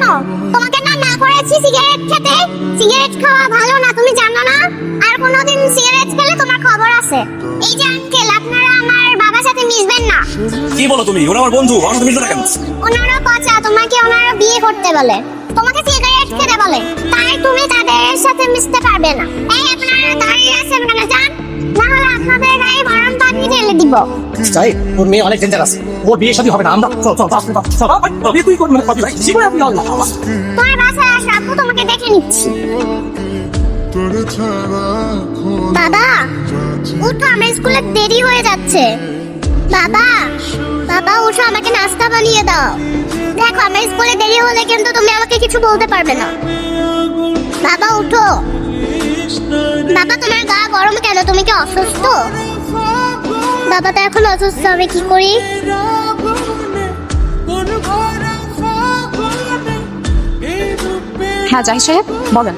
শোনো, তোমাকে না না করেছি সিগারেট খেতে। সিগারেট খাওয়া ভালো না, তুমি জানো না? আর কোনোদিন সিগারেট খেলে তোমার খবর আছে। এই যে আঙ্কেল, আপনারা আমার বাবার সাথে মিশবেন না। কি বলো তুমি? ওরা আমার বন্ধু, আমার সাথে মিশবে না কেন? ওনারা পচা, তোমাকে ওনারা বিয়ে করতে বলে, তোমাকে সিগারেট খেতে বলে, তাই তুমি তাদের সাথে মিশতে পারবে না। এই আপনারা দাঁড়িয়ে আছেন কেন? যান, না হলে আপনাদের গায়ে গরম পানি ঢেলে দিব। চাই তোর মেয়ে অনেক ডেঞ্জারাস, ওর বিয়ে শাদী হবে না। আমরা চল চল চল চল তবে তুই করবি না, কবি ভাই জীবনে আপনি আল্লাহ তোমার বাসায় আসো, আপু তোমাকে দেখে নিচ্ছি। বাবা উঠো, আমার স্কুলে দেরি হয়ে যাচ্ছে। বাবা বাবা উঠো, আমাকে নাস্তা বানিয়ে দাও। দেখো আমার স্কুলে দেরি হলে কিন্তু তুমি আমাকে কিছু বলতে পারবে না। বাবা উঠো। বাবা তোমার গা গরম কেন? তুমি কি অসুস্থ? বাবা তো এখন অসুস্থ, আমি কি করি? হ্যাঁ জাহিদ সাহেব বলেন।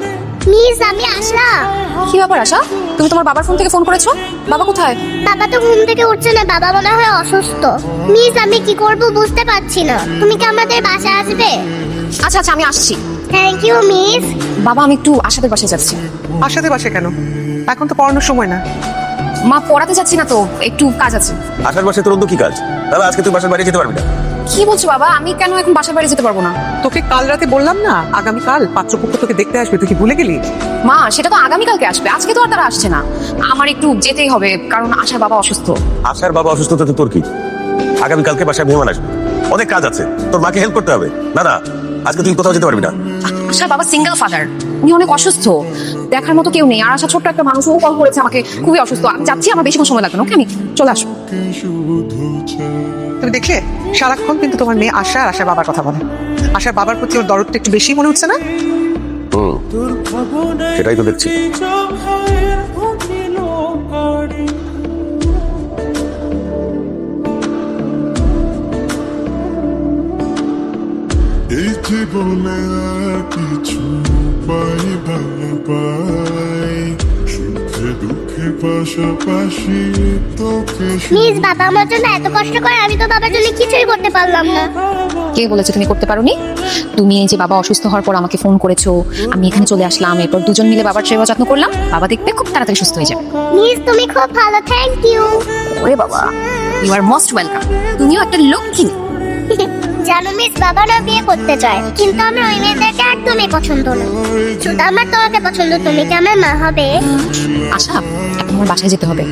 মিস আমি আসলাম। কি ব্যাপার আশা, তুমি তোমার বাবার ফোন থেকে ফোন করেছো? বাবা কোথায়? বাবা তো ঘুম থেকে উঠছে না, বাবা মনে হয় অসুস্থ। মিস আমি কি করব বুঝতে পারছি না। তুমি কি আমাদের বাসায় আসবে? আচ্ছা আচ্ছা আমি আসছি। Thank you miss. বাবা আমি একটু আশাদের বাসায় যাচ্ছি। আশাতে বাসে কেন? এখন তো পড়ানোর সময় না। মা পড়াতে যাচ্ছি না তো, একটু কাজ আছে। আসার বাসায় তোর অন্য কি কাজ? দাদা আজকে তুই বাসার বাইরে যেতে পারবি না। কি বলছো বাবা? আমি কেন এখন বাসার বাইরে যেতে পারবো না? তোকে কাল রাতে বললাম না আগামীকাল পাত্রপক্ষ তোকে দেখতে আসবে, তুই কি ভুলে গেলি? মা সেটা তো আগামীকালকে আসবে, আজকে তো আর তারা আসছে না। আমার একটু যেতেই হবে, কারণ আশার বাবা অসুস্থ। আসার বাবা অসুস্থ তো তোর কি? আগামীকালকে বাসায় মেহমান আসবে, অনেক কাজ আছে, তোর মাকে হেল্প করতে হবে। দাদা আজকে তুই কোথাও যেতে পারবি না। আশার বাবা সিঙ্গেল ফাদার, উনি অনেক অসুস্থ, দেখার মতো কেউ নেই। আর আশা ছোট্ট একটা মানুষ, ও কল করেছে আমাকে, খুবই অসুস্থ। আমি যাচ্ছি, আমার বেশি সময় লাগবে না। ওকে আমি চলে আসবো। তুমি দেখলে সারাক্ষণ কিন্তু তোমার মেয়ে আশা আর আশার বাবার কথা বলে। আশার বাবার প্রতি ওর দরদটা একটু বেশি মনে হচ্ছে না? সেটাই তো দেখছি। এই জীবনে আর কিছু পাই ভালো পাই, সুখে দুঃখে পাশাপাশি তোকে। মিস বাবা আমার জন্য এত কষ্ট করে, আমি তো বাবার জন্য কিছুই করতে পারলাম না। কে বলেছে তুমি করতে পারোনি? তুমি এই যে বাবা অসুস্থ হওয়ার পর আমাকে ফোন করেছো, আমি এখানে চলে আসলাম, এরপর দুজন মিলে বাবার সেবা যত্ন করলাম। বাবা দেখবে খুব তাড়াতাড়ি সুস্থ হয়ে যাবে। মিস তুমি খুব ভালো, থ্যাংক ইউ। ওরে বাবা, ইউ আর মোস্ট ওয়েলকাম। তুমিও একটা লক্ষ্মী। জানো মিস, বাবা না বিয়ে করতে চায়, কিন্তু আমার ওই মেয়েদেরকে একদমই পছন্দ না। শুধু আমার তোমাকে পছন্দ, তুমি কি আমার মা হবে? আশা এখন আমার বাসায় যেতে হবে।